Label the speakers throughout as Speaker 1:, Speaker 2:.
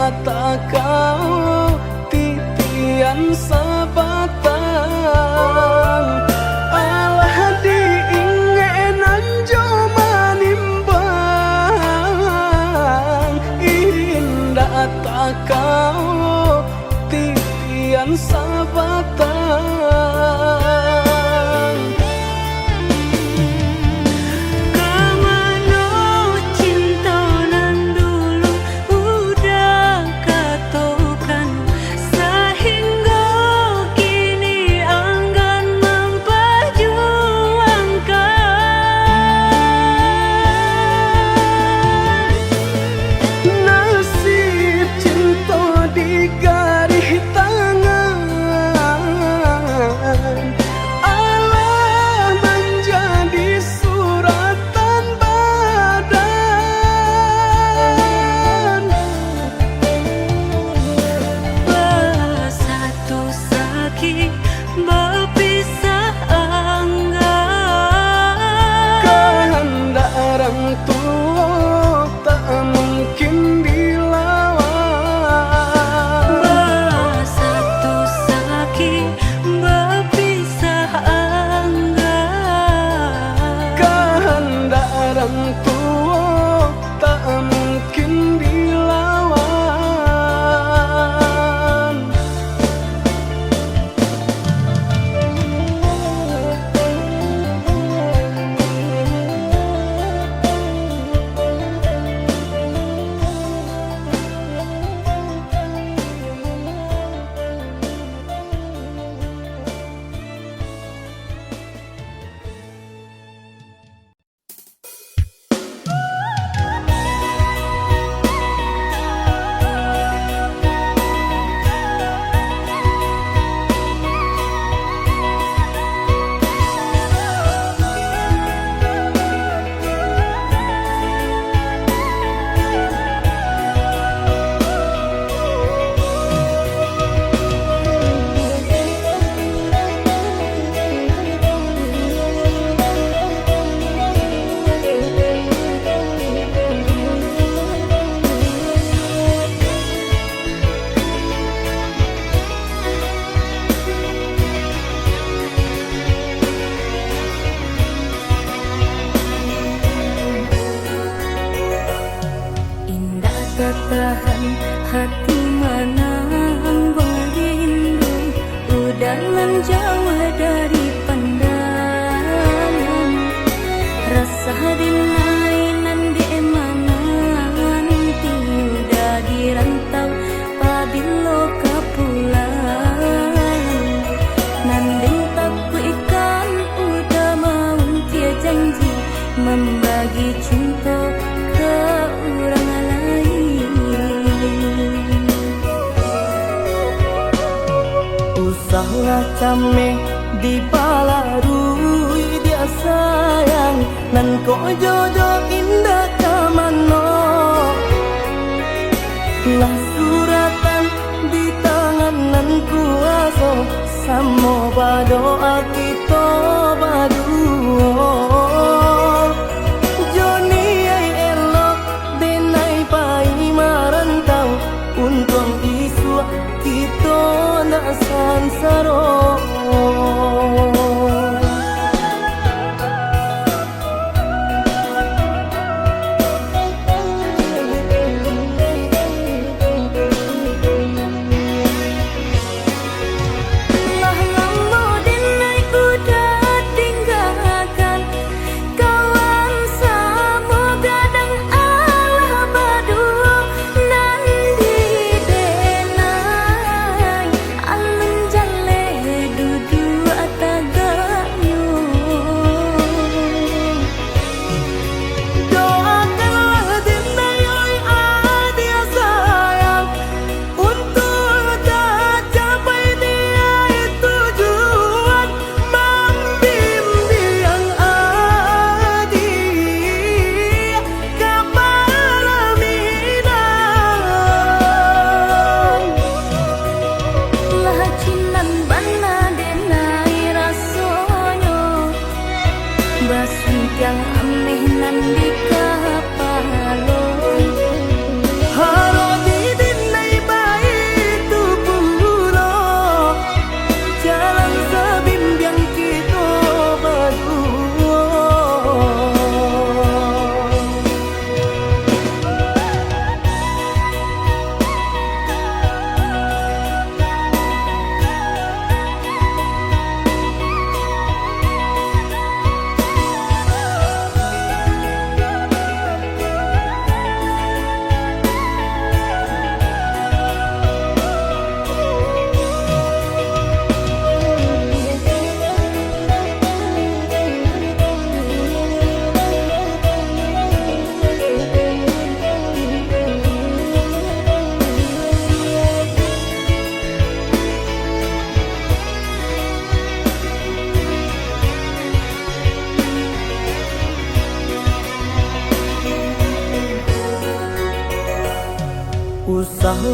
Speaker 1: tak kau titian sabatan alah diingenan joma nimbang indah tak kau titian sabatan
Speaker 2: Tahan hati menang berindu udah menjauh dari pandangan rasa dinainan di emanan tiudah dirantau pabilo kepulang nanding takku ikan udah mau tia janji membagi cinta ke orang lain. Usahlah cameh di balarui dia sayang nan ko jodoh indah kamano lah suratan di tangan nan kuaso samo badoa kita baduo Joni ay elok denai pai marantau untung isu kita nak sansaro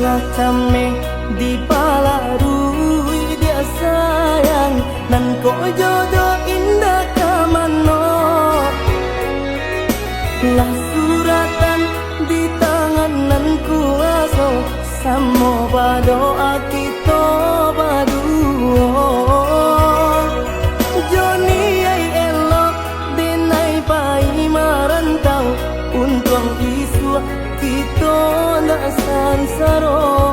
Speaker 2: lah kami di palarui dia sayang nan ko jodoh indah kamano lah suratan di tangan nan kuaso samo berdoa kita berdua Joni ay elok denai pai marantau untung isu kita nak sansaro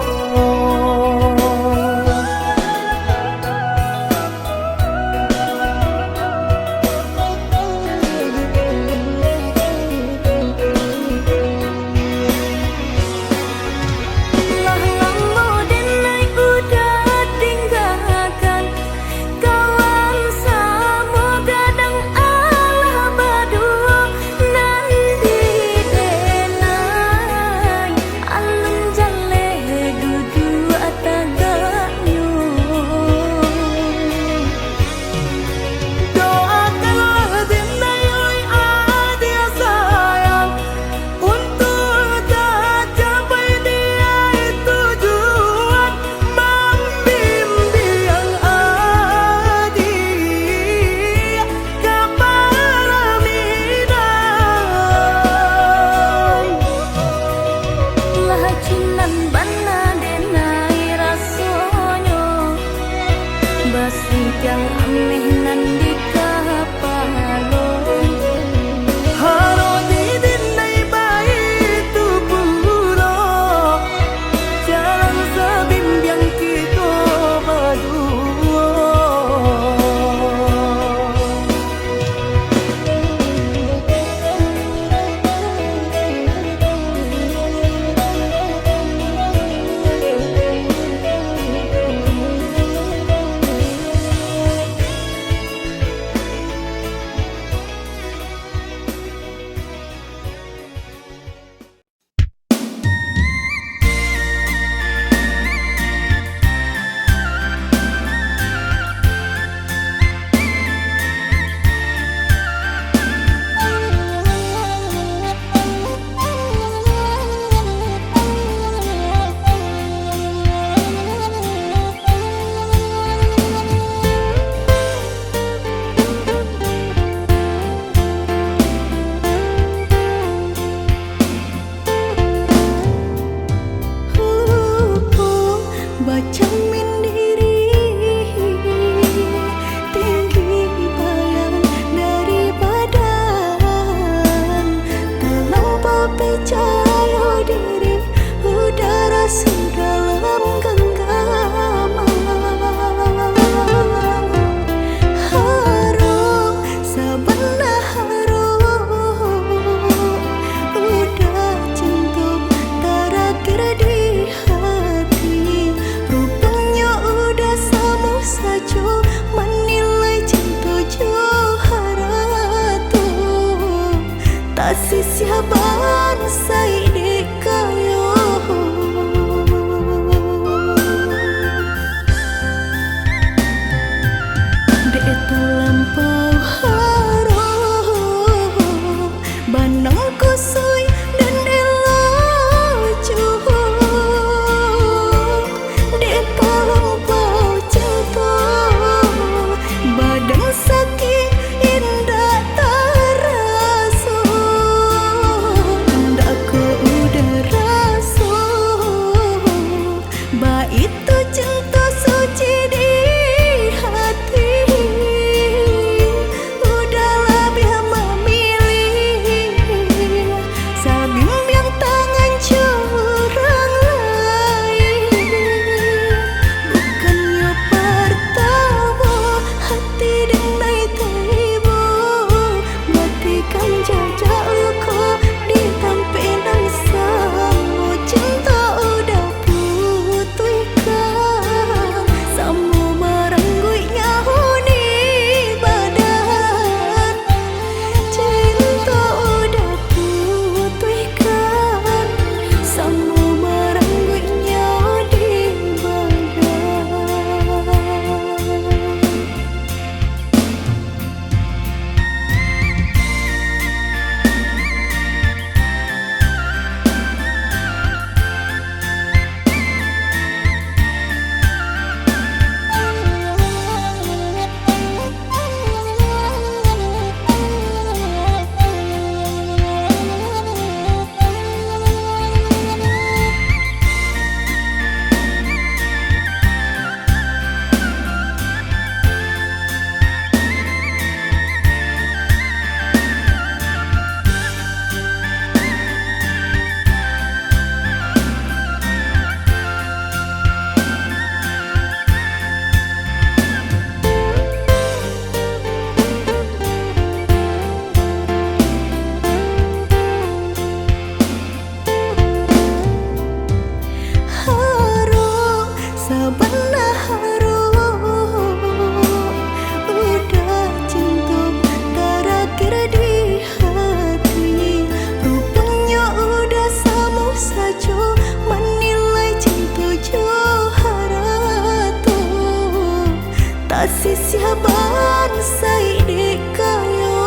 Speaker 2: saban sai di kayo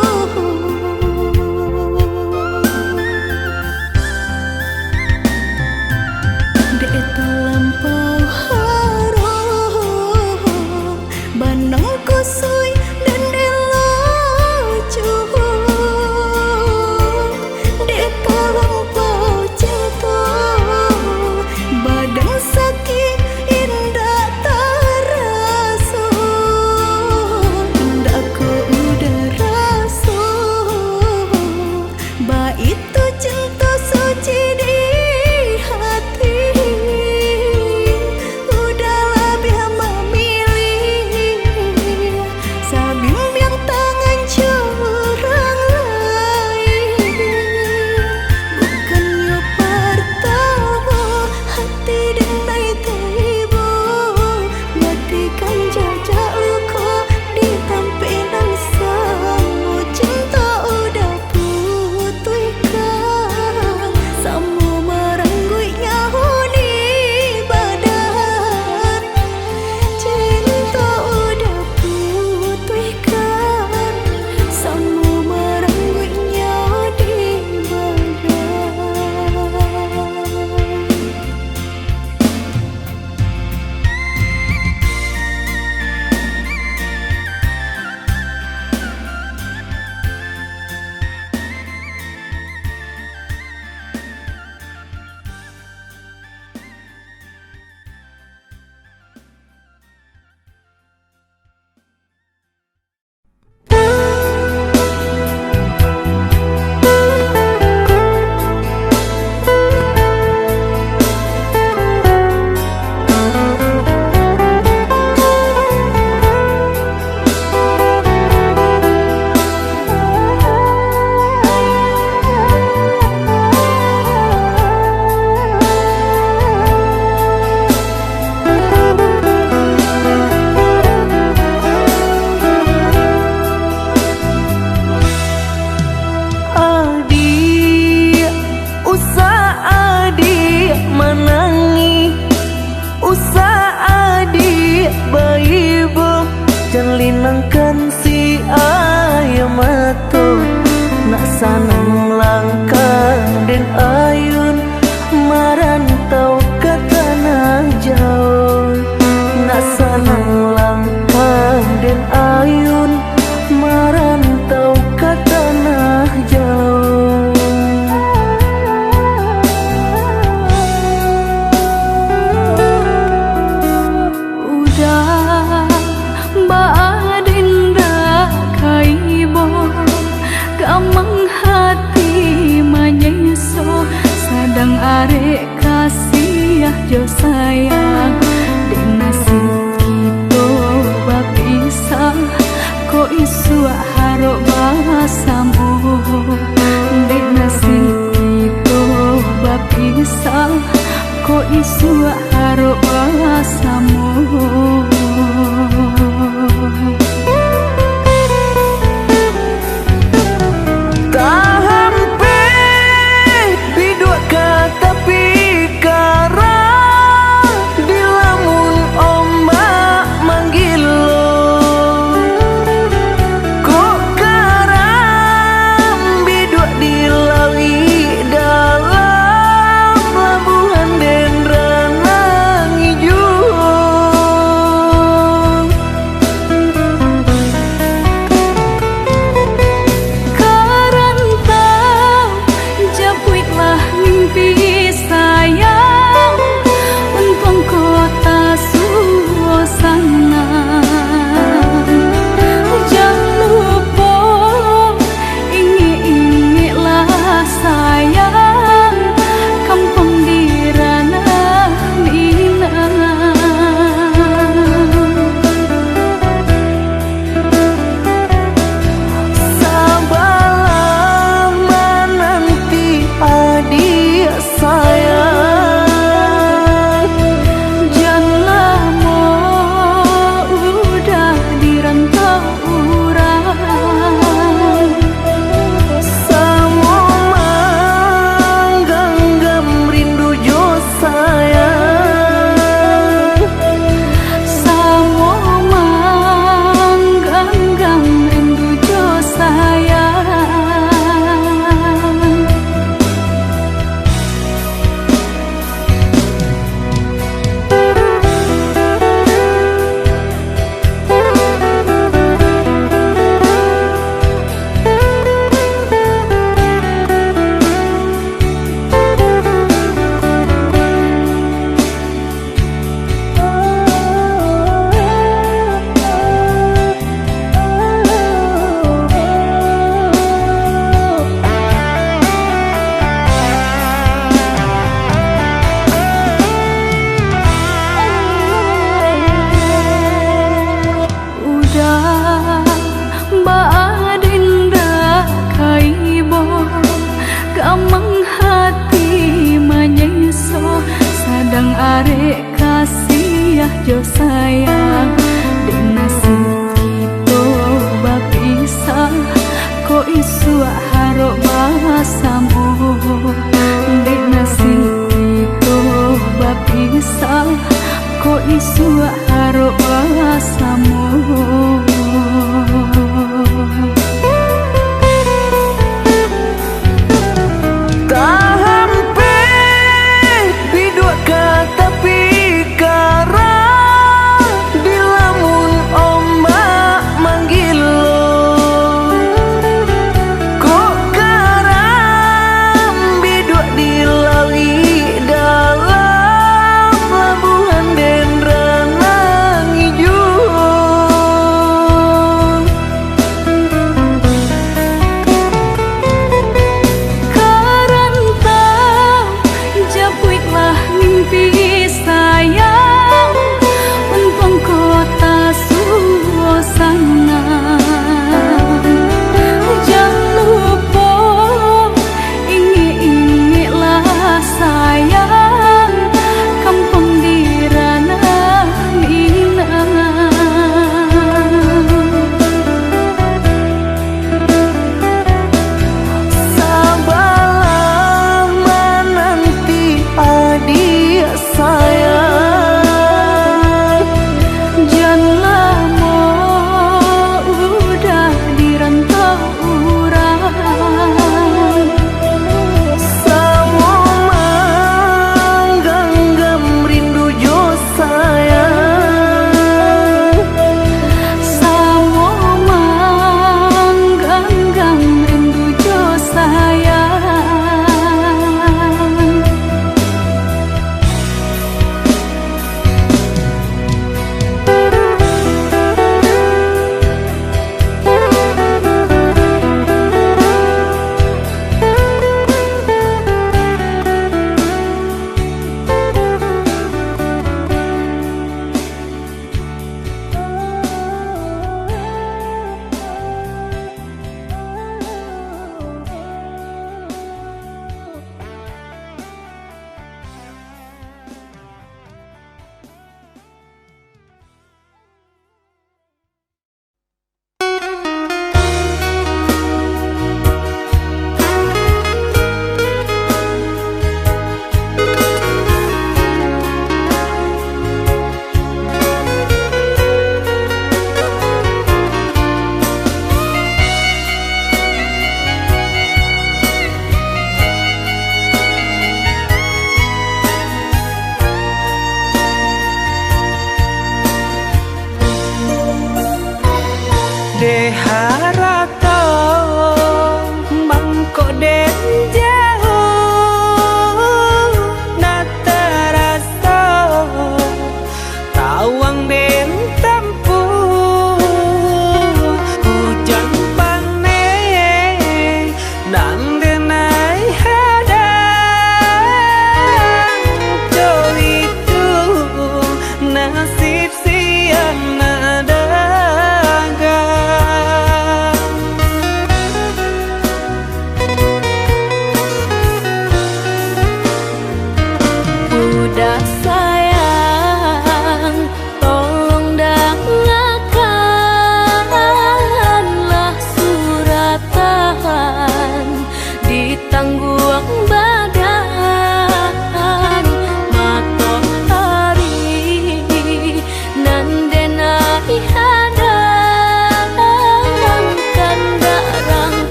Speaker 2: dek terlampau harum banang kusui dan elo cuhur dek terlampau cinta badan sakit indah terasa indah ku udah rasa ba itu cinta suci di hati udahlah biar memilih sabimbang tangan curang lain bukannya pertama hati denai tiba matikan jajak luka di tampilan samu cinta udah putihkan samu merenggui nyahu di badan cinta udah putihkan samu merenggui nyahu di adik usah adik menangi usah adik bayi bo jangan linangkan si ayam mato nak sanang langkah dan ayun marantau ke tanah jauh nak sanang langkah dan ayun marantau ke tanah jauh udah baadinda kaibo gamang hati manyeso sadang arek kasih jo sayang dek nasib kita bapisah ko isu haro basamu dek nasib kita bapisah ko isu haro basamu kasih jo sayang. Di nasib kita bapisah, ko isu harok basamu. Di nasib kita bapisah, ko isu harok basamu.
Speaker 1: Nasib siang nadaga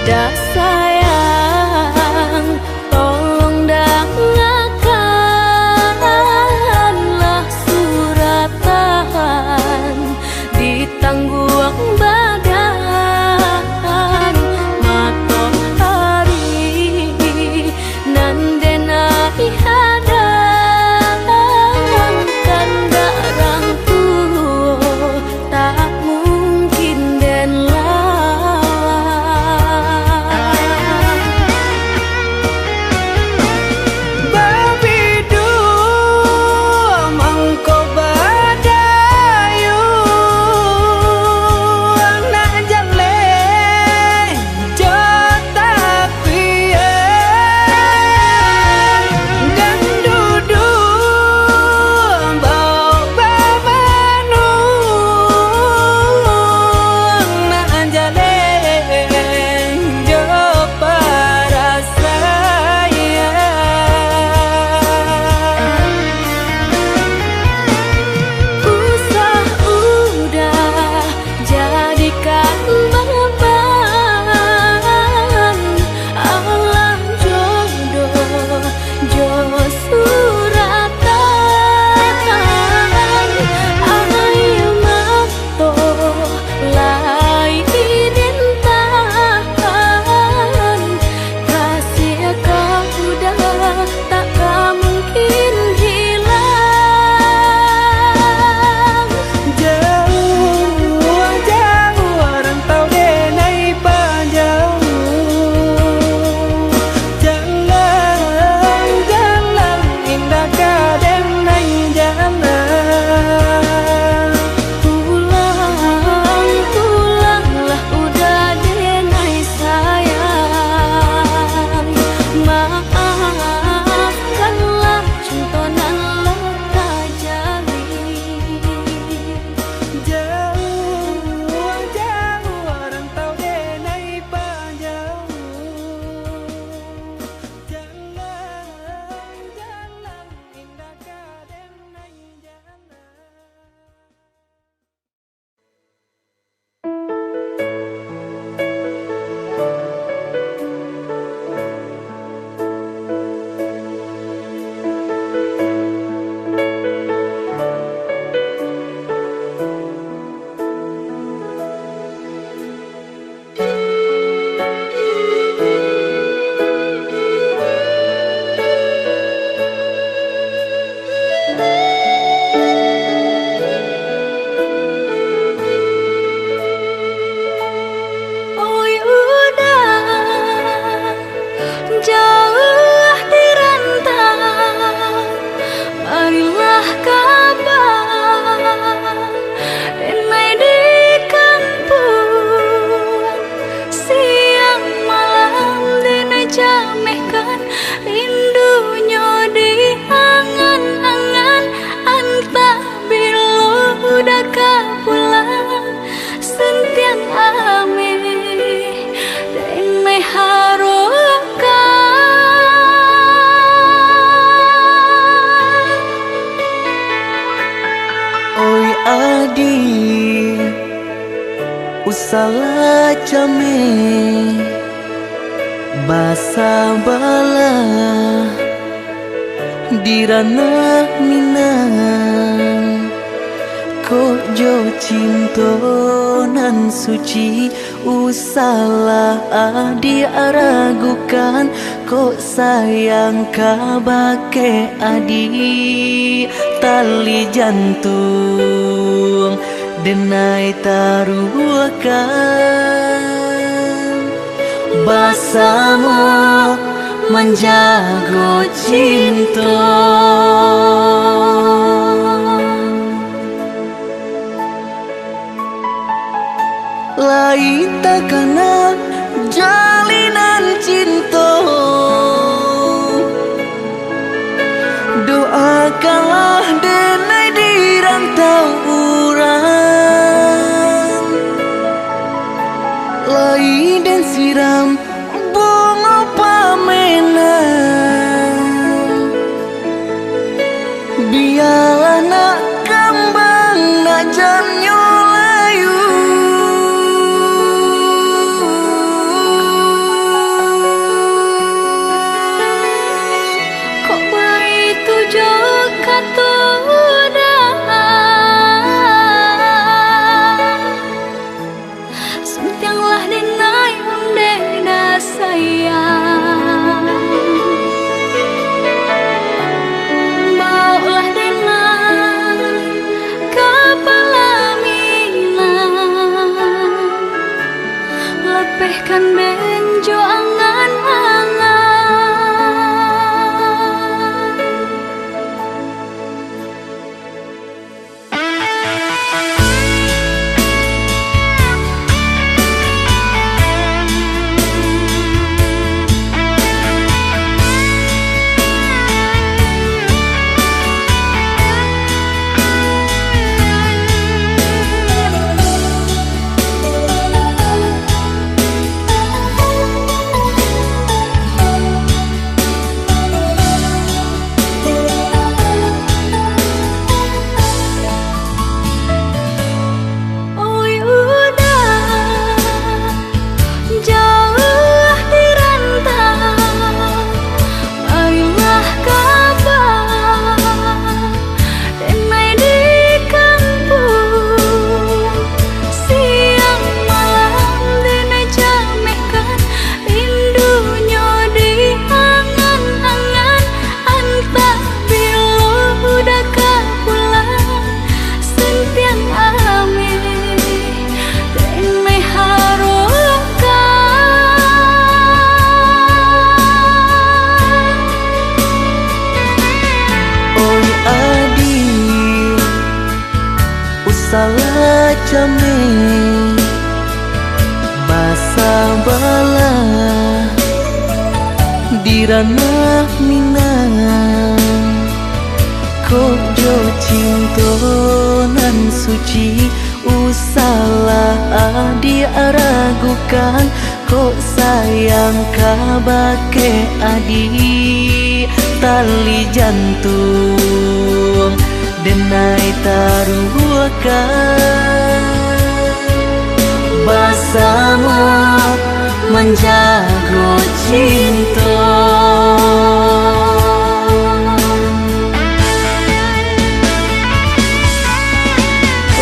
Speaker 2: dah sayang, tolong dengarkanlah suratan di tangguang badan matahari nan denai hadang kanda rangku tak mungkin den
Speaker 1: Babidu mangko badayu anak jale jota pian dan dudu bau babanu anak jale jo para saya
Speaker 2: usah udah jadikan beban alam jodoh jo suratan ayo mato lai dintahan kasih kau udah tak mungkin hilang.
Speaker 1: jauh jauh rantau denai panjang jalan jalan indah kadenai jalan
Speaker 2: Pulang, pulanglah udah denai sayang. Maafkanlah contonan leka jalin.
Speaker 1: jauh jauh rantau denai panjang jalan jalan indah kadenai jalan.
Speaker 2: Oi udah jauh di rantau, marilah kabar denai di kampung. Siang malam denai jamehkan rindunya di angan-angan. Antah bila udah pulang sentiang ame denai harokan.
Speaker 1: Oi adi usala came basa bala dirana minang kok jo cinto nan suci usala adi aragukan kok sayang kabake adi tali jantung denai taruhkan basamu menjago cinta lain takana jalinan cinta doakanlah denai di rantau urang lain dan siram bunga pamenang biarlah nak kembang nak jamnya layu
Speaker 2: ngapehkan benjo angan-angan.
Speaker 1: Salah jame basa bala dirana minang kok jo cinto nan suci usalah adi aragukan kok sayang kabake adi tali jantung denai taruhkan bersama menjaga cinta.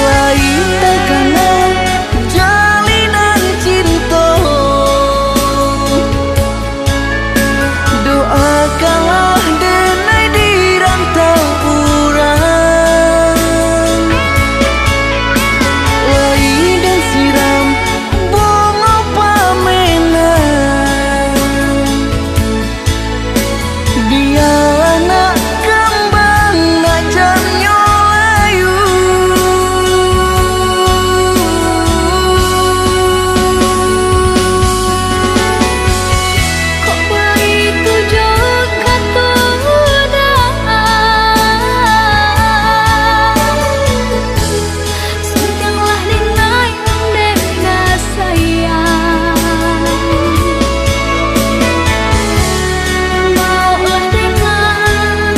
Speaker 1: Lain terkena jalinan cinta, doakanlah denai di rantau urang. Lai dan siram bunga pamenang, dia anak kembang najan nyolayu.
Speaker 2: Kok begitu juga sayanglah dinai deka sayang. Maulah dengan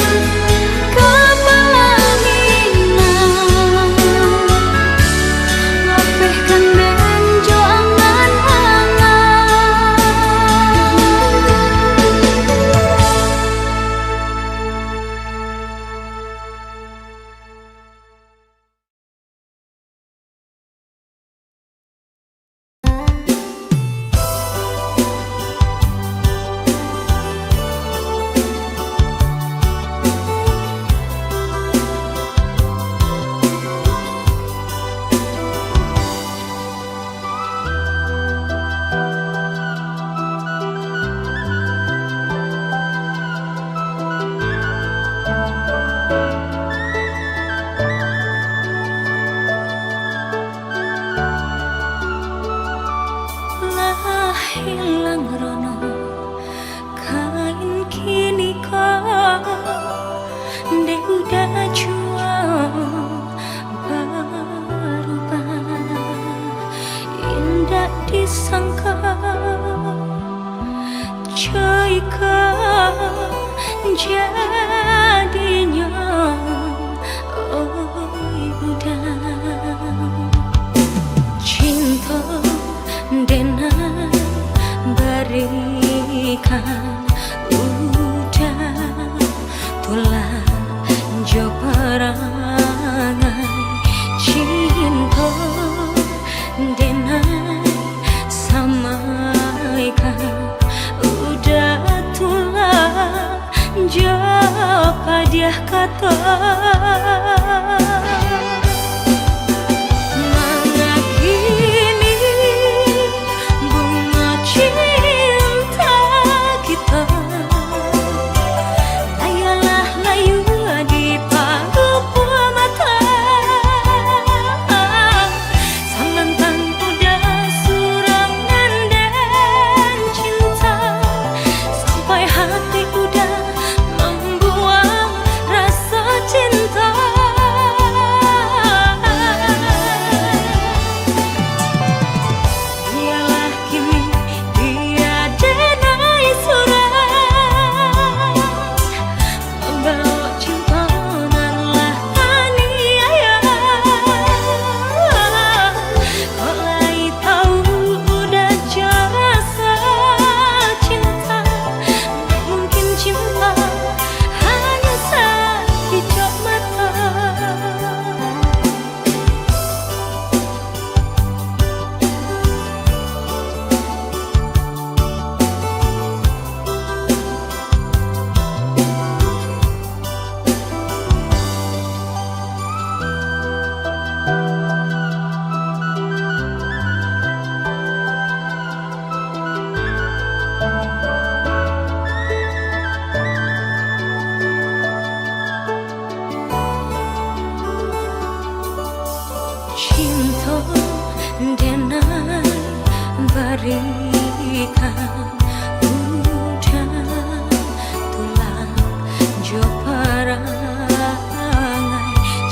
Speaker 2: kepala minang, ngapehkan benjo angan-angan. Lah hilang rono kain kini kau de udah jual berubah, indah disangka jika jadinya udah cinta denai berikan udah tulah jo perangai cinta denai samaikan udah tulah jo padiah kata. Mana kini bunga cinta kita. Layalah layu di paruh mata, samantang udah surangan dan cinta, sampai hati udah membuang rasa cinta. Dialah kini tiada naik surat, membawa cimpaanlah aniaya. Kolai tahu udah jasa cinta, mungkin cinta hanya sekejap mata. Cinta denai berikan udah tulang jo parangai.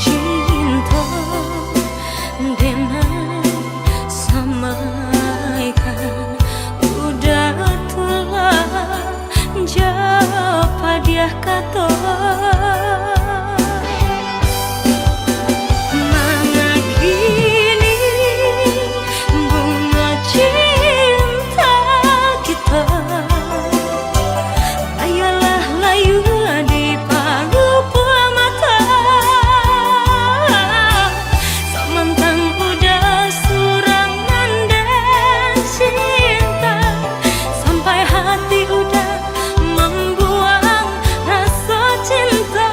Speaker 2: Cinta denai samaikan udah tulang jo padiah kata. Mangagini bunga cinta kita, layalah layu di paruh mata, samantang udah surangan dan cinta, sampai hati udah membuang rasa cinta.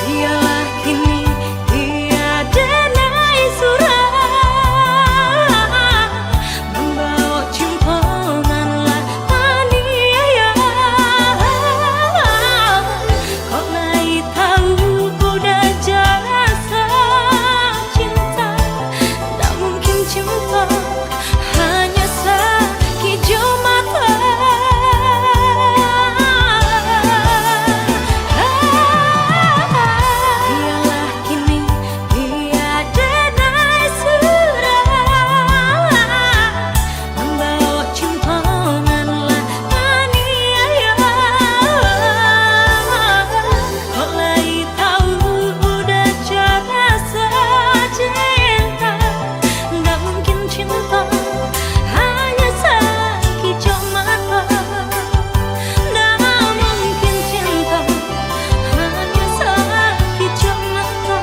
Speaker 2: Dialah kini tiada naik surat, membawa cimpaanlah aniaya. Kolai tahu udah jasa cinta, tak mungkin cinta hanya sekejap mata. Dialah kini tiada naik surat, membawa cimpaanlah aniaya. Kolai tahu udah jasa cinta, tak mungkin cinta hanya sekejap mata. Tak mungkin cinta hanya sekejap mata.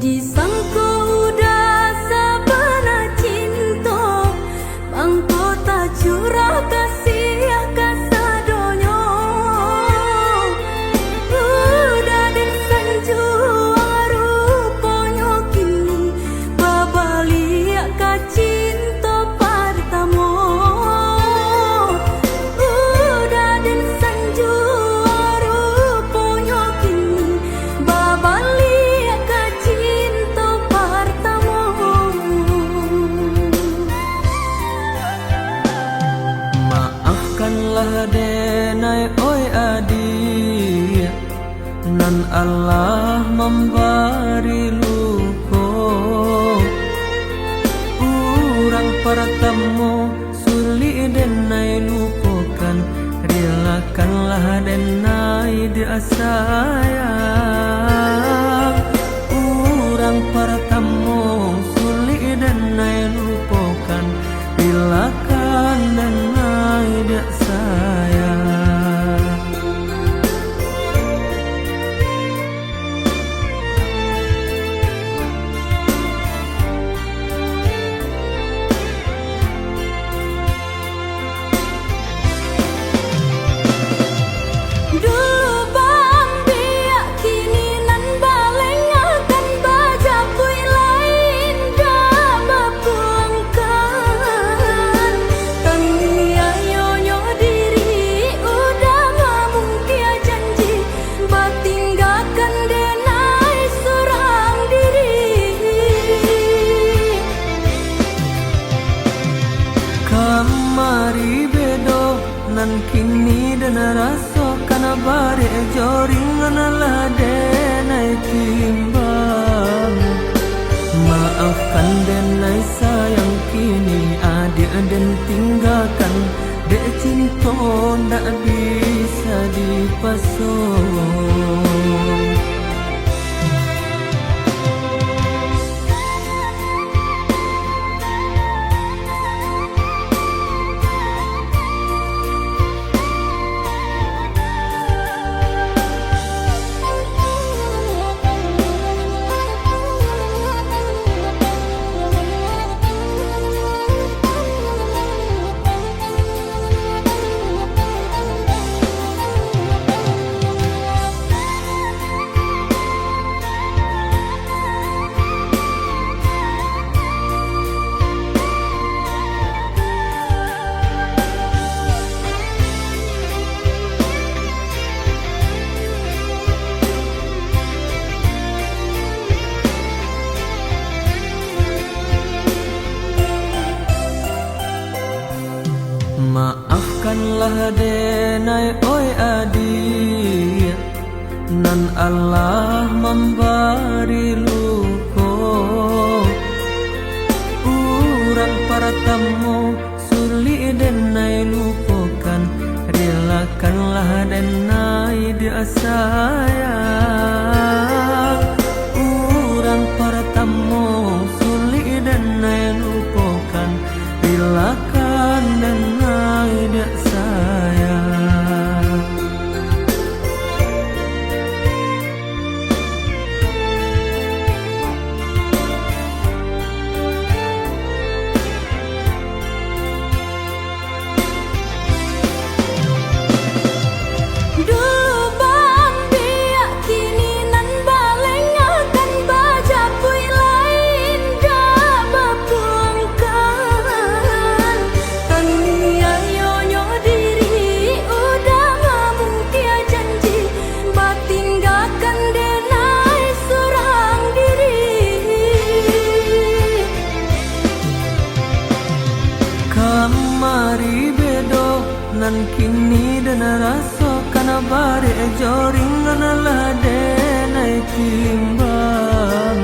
Speaker 2: Disangka udah sabana cinta, bangko tak curah kasih kasadonyo. Udah dan sanju ruponyo kini babaliak ka cinta partamo. Udah dan sanju ruponyo kini babaliak ka cinta
Speaker 1: Allah memberi luko. Urang pertemu sulit denai lupakan, relakanlah denai dia sayang. Urang pertemu sulit denai lupakan, relakan denai dia sayang. Kamari bedo nan kini dan raso kana bare joringan lah denai timbang. Maafkan denai sayang kini adik dan tinggalkan, dek cinta ndak bisa dipasung. Maafkanlah denai oi adik, nan Allah memberi luko. Urang pertemu sulit denai lupakan, relakanlah denai dia sayang. Urang pertemu sulit denai lupakan, relakan denai dia sayang. Kamari bedo nan kini dan raso kana bare joringan lah denai timbang.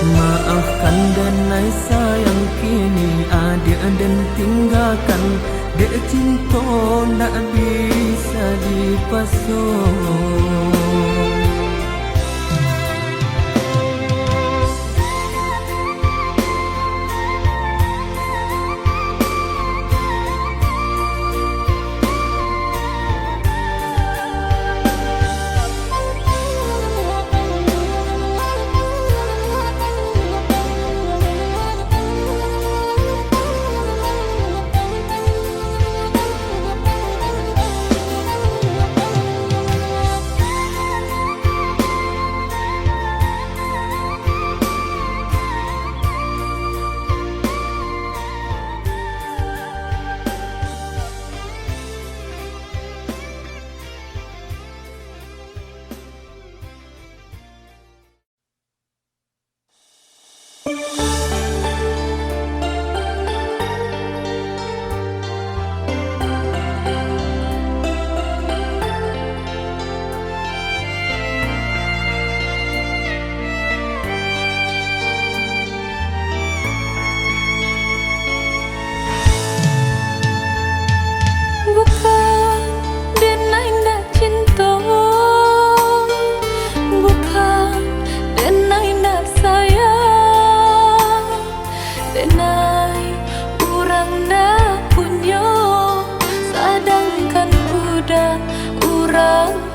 Speaker 1: Maafkan denai sayang kini adik dan tinggalkan, dek cinta ndak bisa dipasung.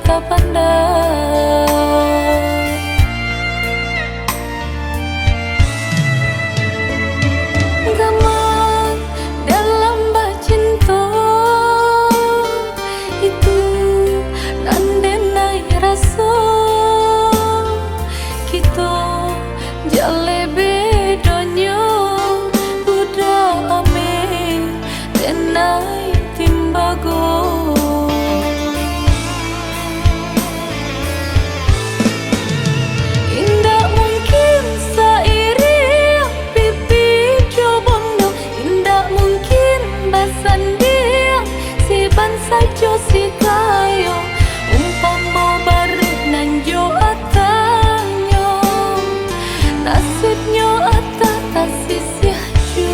Speaker 2: tak pandai. Gamang dalam cinta itu nandenai rasa kita jale bedanya budak ame denai timbago. Indah mungkin sairi pipi jobondo, indah mungkin basandia si bansa jo si kayo umpama barik nanjo atanyo nasibnya ata tasisih jo.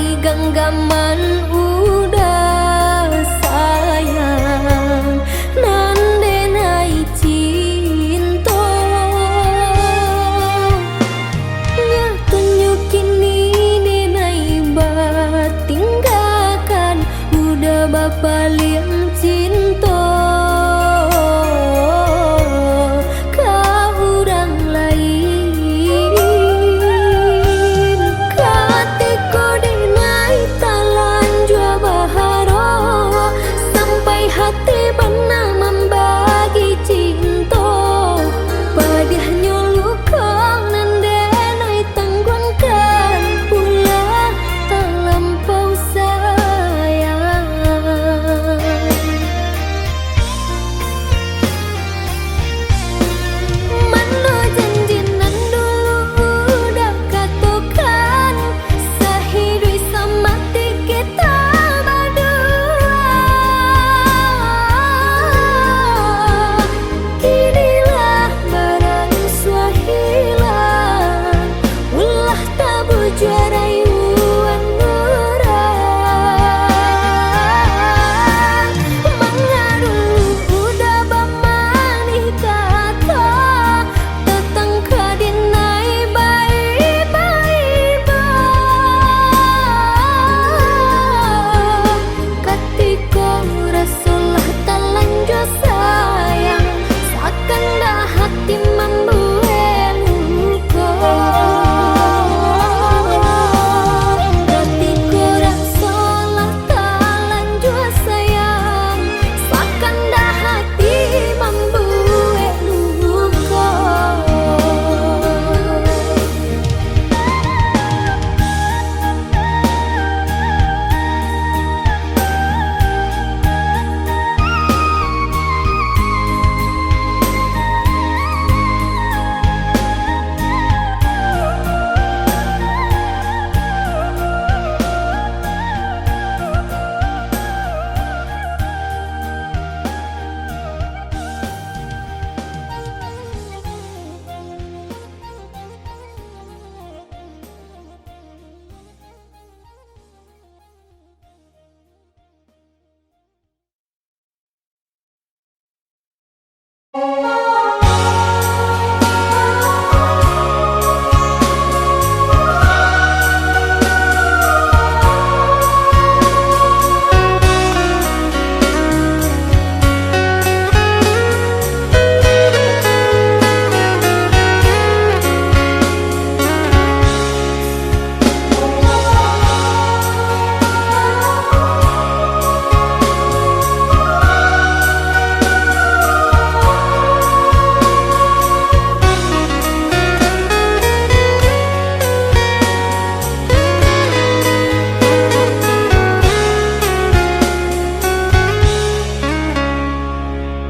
Speaker 2: Pai genggaman udah sayang nande nai cinta nya tunjukin ini nai batinggalkan udah bapak liang cinta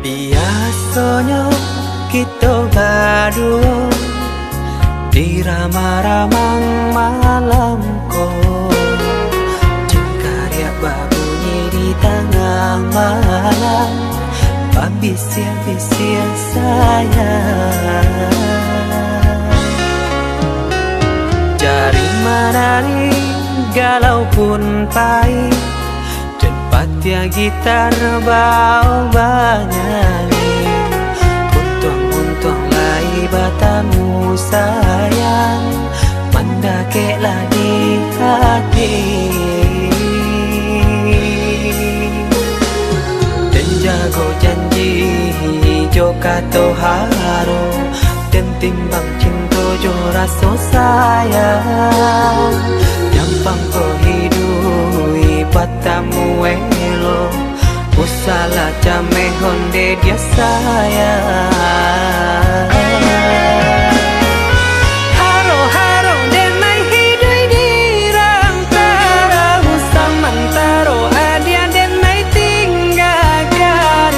Speaker 1: Biasanya kita berdua di ramah-ramah malam kau Jengkarya babunyi di tengah malam Babisia-bisia sayang Jari menari galau pun pahit Patya gitar bau banyanyi Untung lai batamu sayang Mendakeklah di hati Dan jago janji joka toharo Dan timbang cinta jo rasa sayang Nyampang kau hidui patamu elo Usala jame honde dia sayang Haro-haro denai hidui di rantara Usamantaro adia denai tinggalkan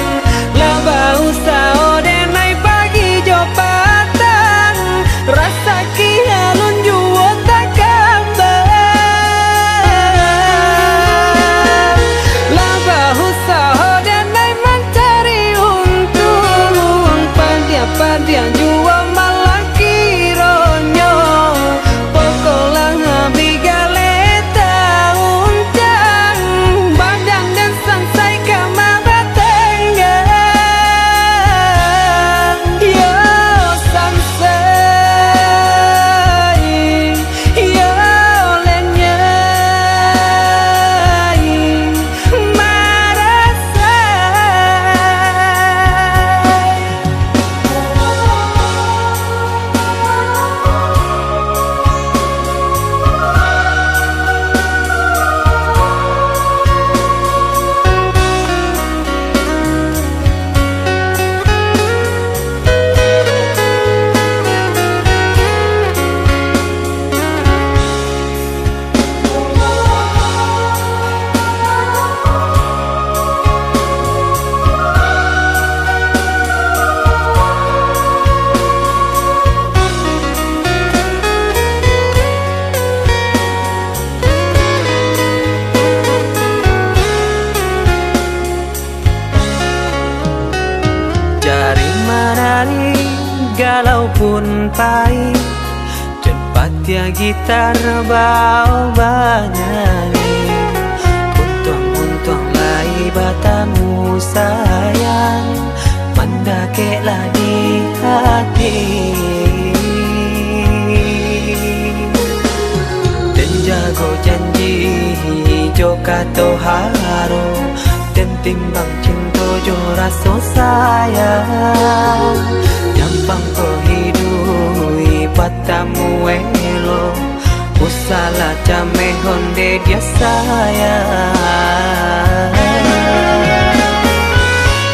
Speaker 1: Laba usao denai pagi jo patang Rasa kialun juo tak kabar Laba usao denai mencari untung Pandia-pandia sampai tempat ya gitar bau banyanyi. Untung lai batamu sayang, mendakelah di hati. Dan jago janji joka toharo, dan timbang cinta jo raso sayang. Nyampang ko hidui patamu elo, usala jame honde dia sayang.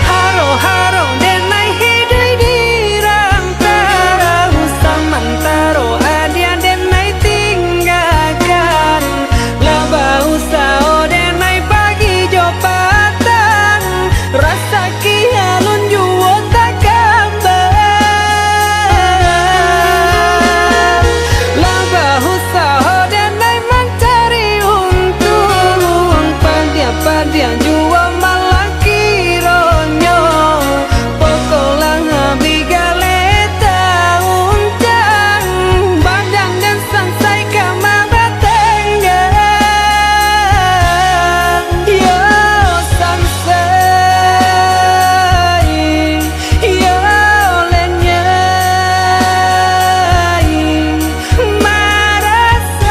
Speaker 1: Haro haro denai hidui di rantara, usamantaro adia denai tinggalkan. Laba usao denai pagi jo patang, rasa kialun juo tak gambar. Laba usao denai mencari untung, pandian juo malah kironyo. Pokolang bigaleta uncang, badang dan sangsai kamada tenggang. Yo sangsai, yo lenyai, marasai.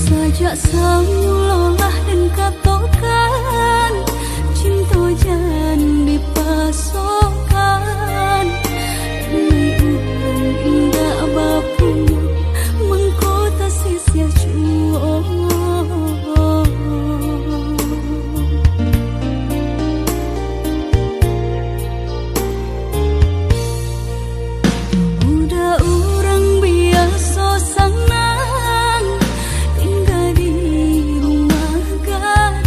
Speaker 1: Sajak samulolah dan katokan, cinta jan dipasokkan. Nai ulang indah bapunya, mengkota sisia cuo. Udah orang biasa senang tinggal di rumah gadang.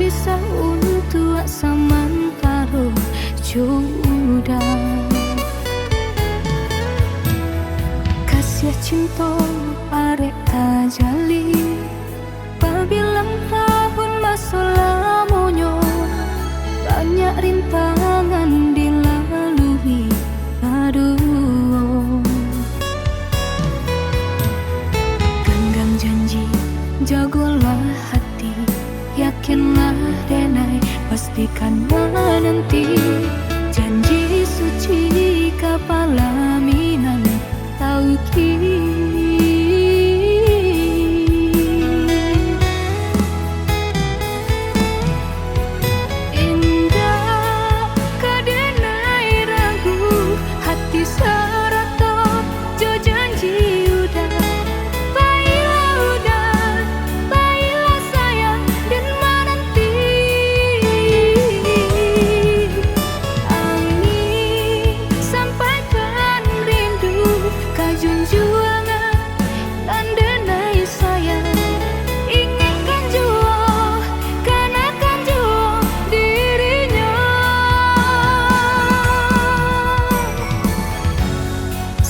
Speaker 2: kisah untuk samantara jodoh. Kasih cinta arek tajali pabilang tahun masa lamonyo, banyak rintangan dilalui. Aduh, genggam janji, jagolah hati, yakinlah denai, pastikan menanti. Janji suci kepala minan tauki.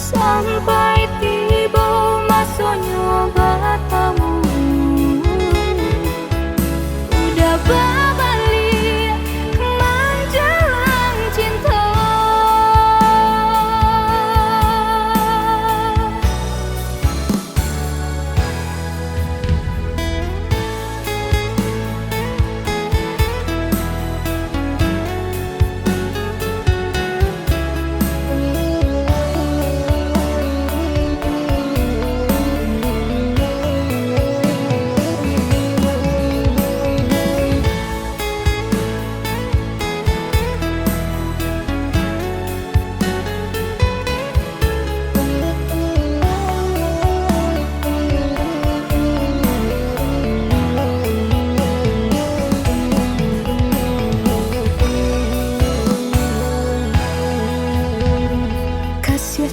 Speaker 2: Sampai tiba masanya batamu, udah berbalik menjelang cinta.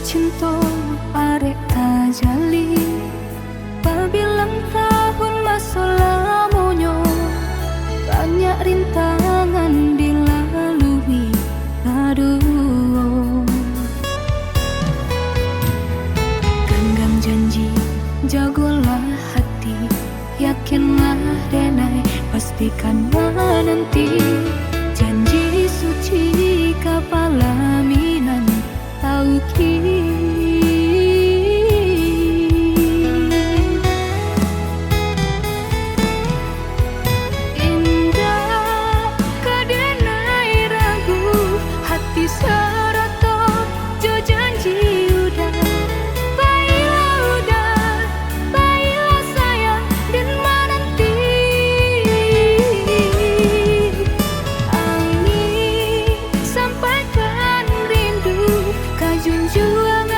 Speaker 2: Cinta arek tajali pabilang tahun masa lamonyo, banyak rintangan dilalui. Aduh, genggam janji, jagolah hati, yakinlah denai, pastikan menanti. Janji suci kepala minan tauki. Indah kadenai ragu, hati serata jo janji udah. Baiklah sayang dan menanti. Angin sampaikan rindu, junjungan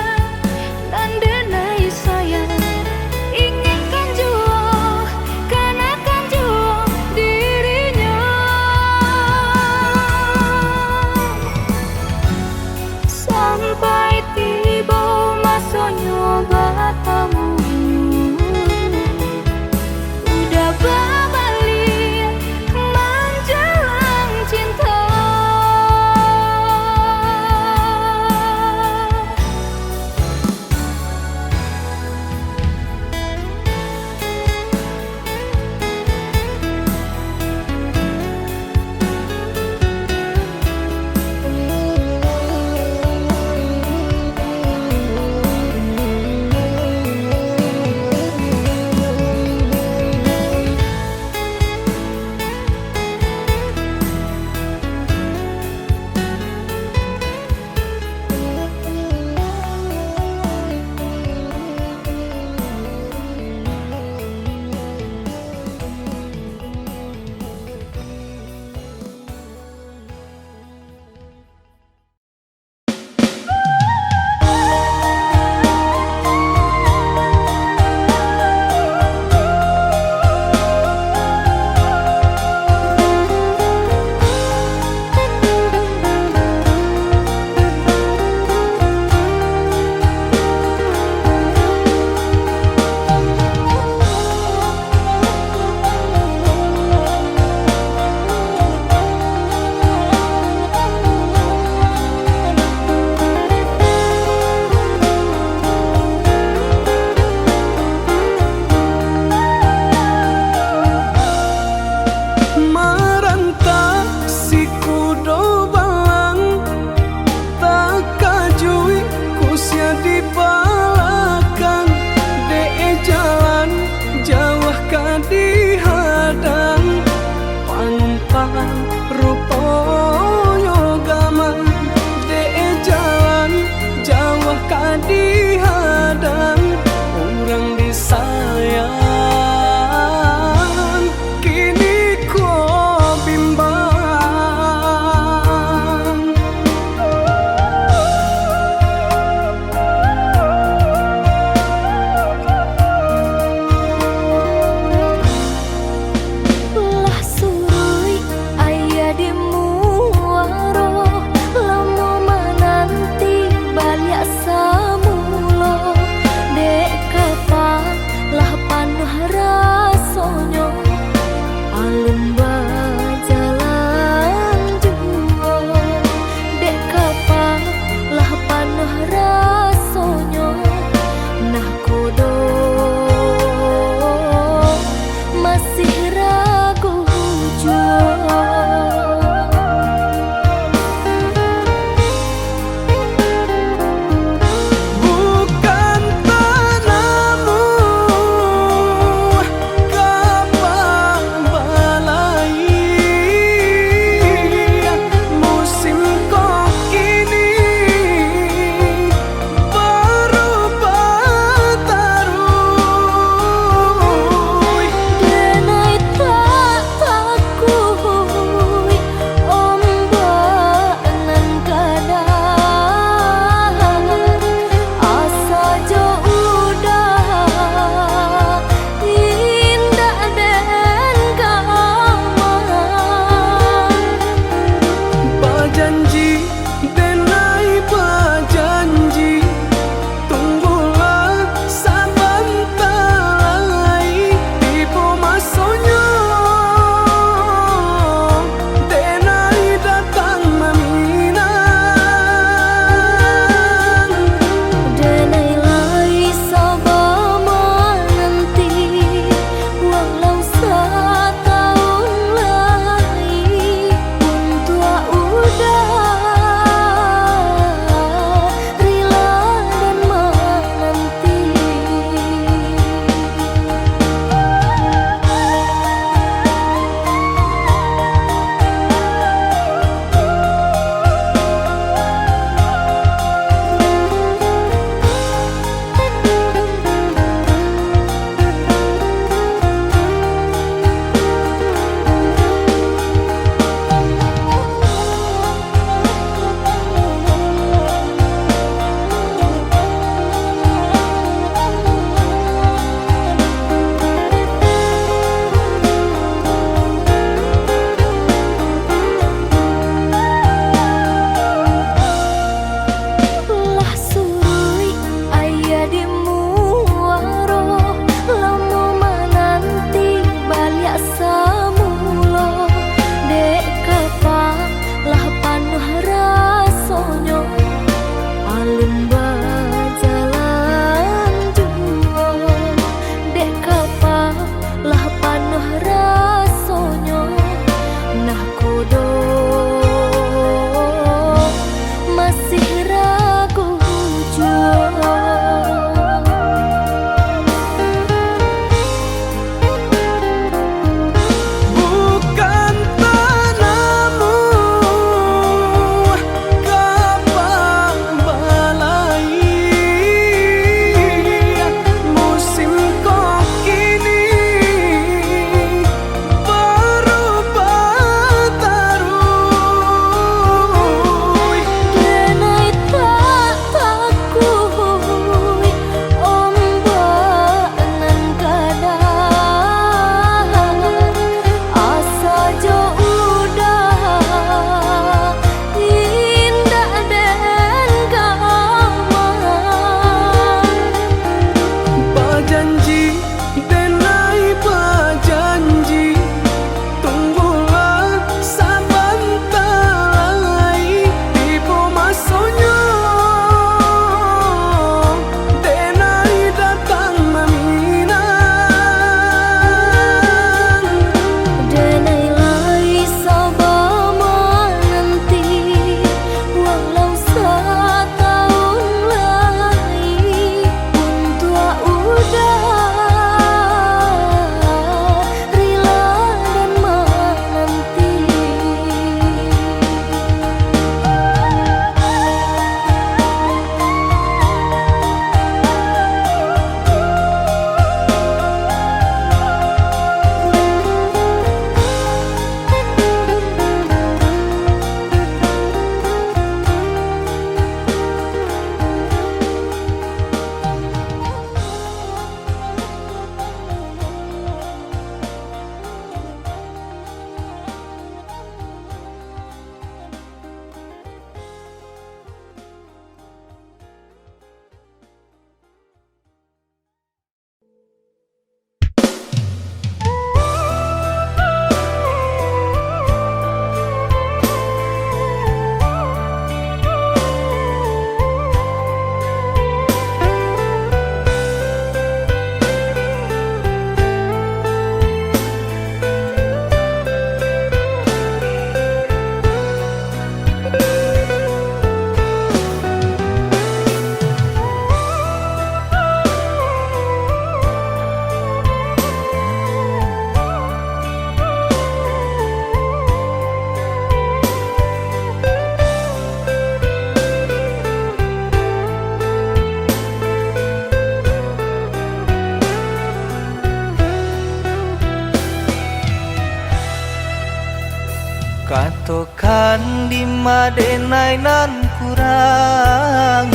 Speaker 1: Katokan di madenai nan kurang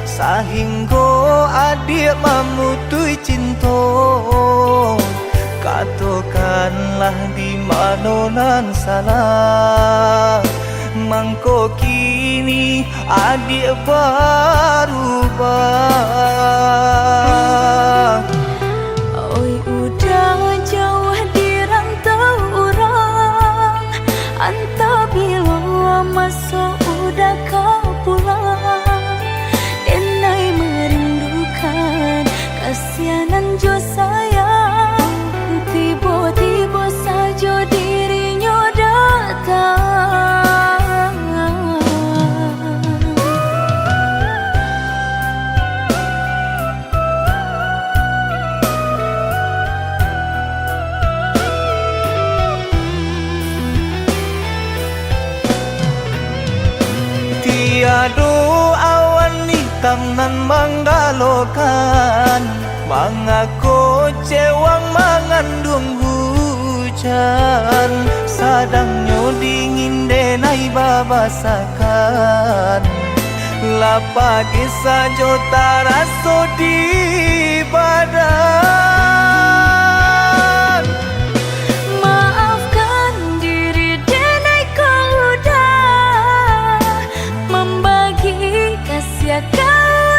Speaker 1: sahingga adik mamutui cinta. Katokanlah di mana nan salah, mangko kini adik berubah.
Speaker 2: Oi udah jauh di rantau orang, entah bila masa udah kau pulang. Denai merindukan kasihanan jo sayang, tiba-tiba saja dirinya datang.
Speaker 1: Tiada awan hitam nan menggalokan, mengaku cewang mengandung hujan. Sadangnya dingin denai babasakan, lapagi saja taraso di badan.
Speaker 2: Maafkan diri denai kau udah membagi kasih ke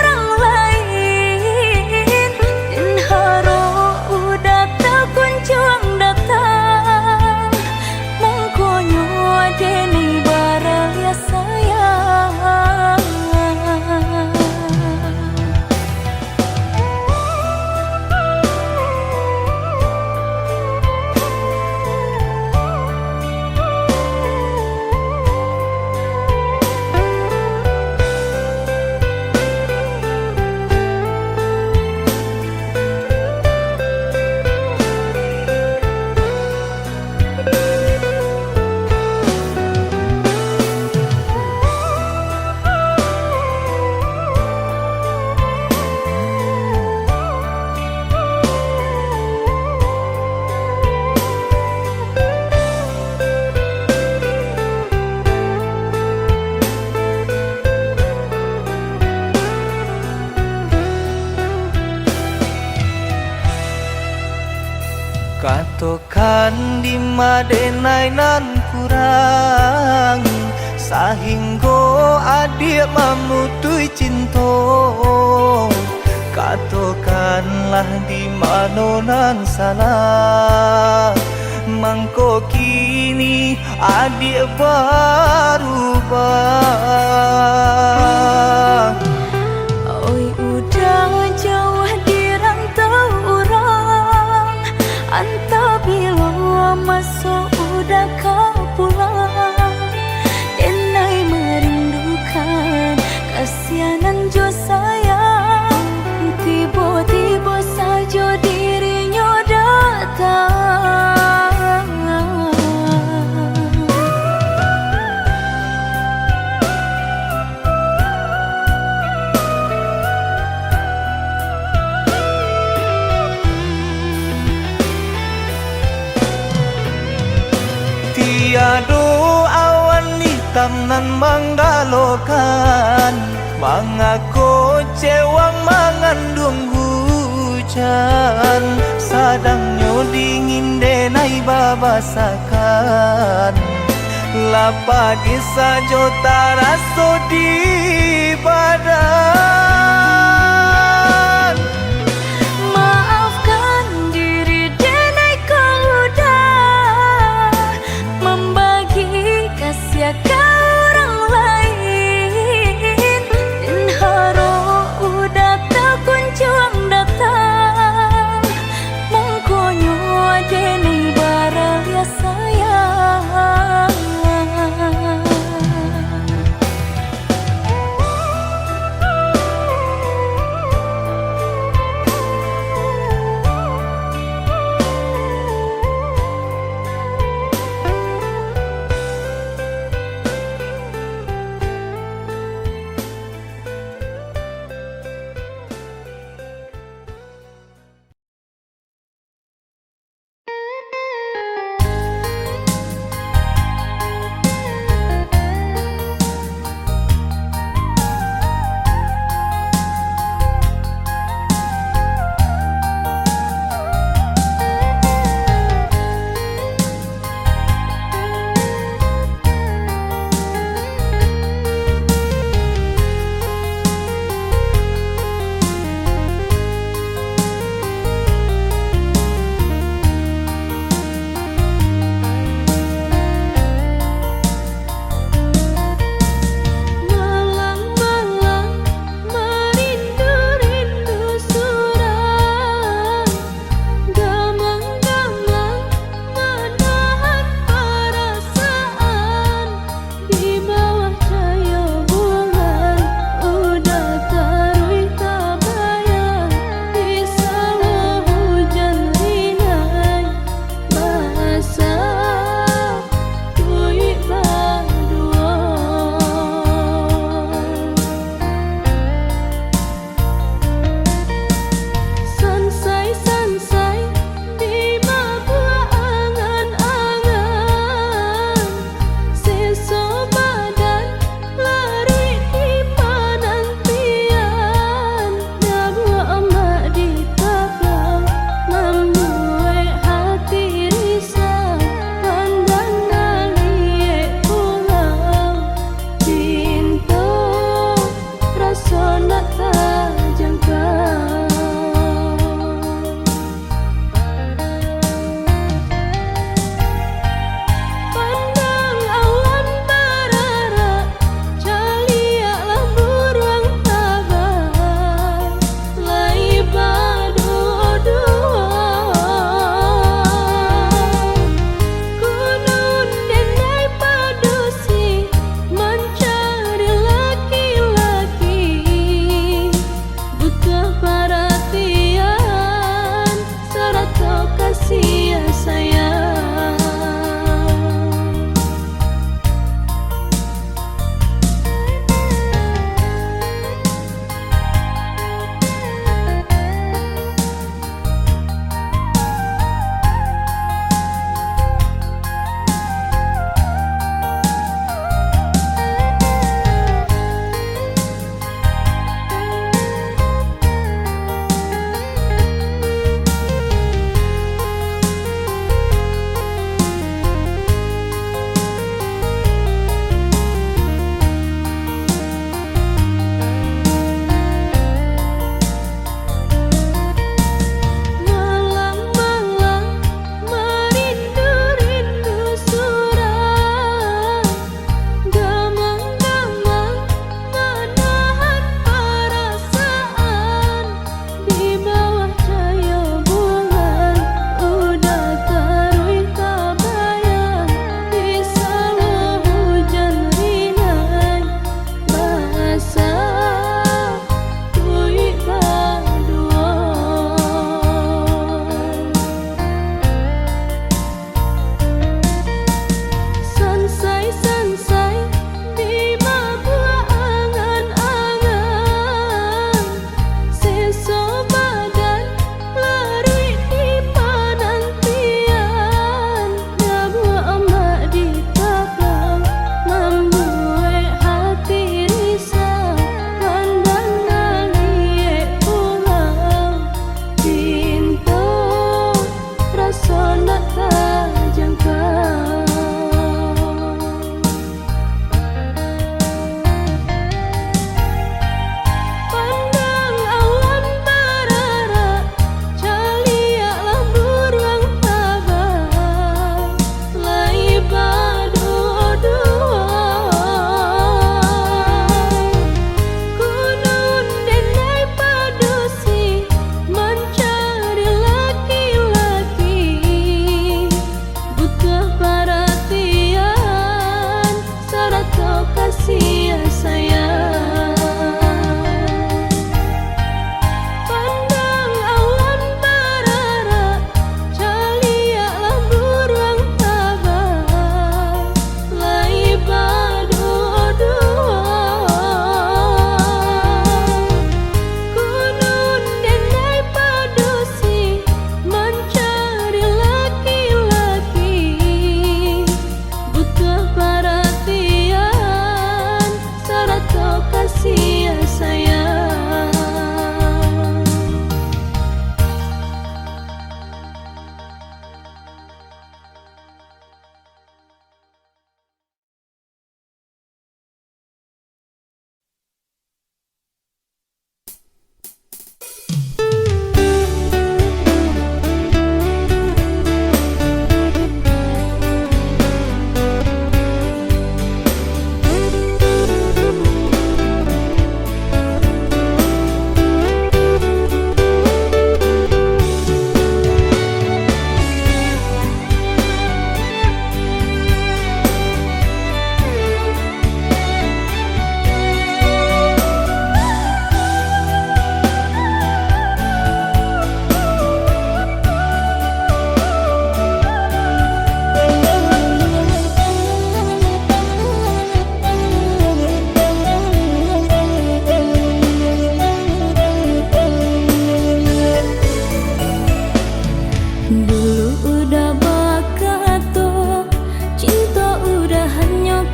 Speaker 2: orang lain, dan haro udah tak kunjung datang. Mengkonyo denai baraya sayang.
Speaker 1: Katokan di madenai nan kurang sahingga adik mamutui cinta. Katokanlah di mana nan salah, mangko kini adik berubah.
Speaker 2: Oi udah jauh di rantau orang, entah bila masa udah kau pulang. Denai merindukan kasihanan jo sayang, tiba-tiba saja dirinya datang.
Speaker 1: Tiada awan hitam nan menggalokan, mengaku cewang mengandung hujan. Sadangnya dingin denai babasakan, lapagi saja taraso di badan.
Speaker 2: Maafkan diri denai kau udah membagi kasih ke orang lain, dan haro udah tak kunjung datang. Mengkonyo denai baraya sayang.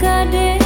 Speaker 2: kade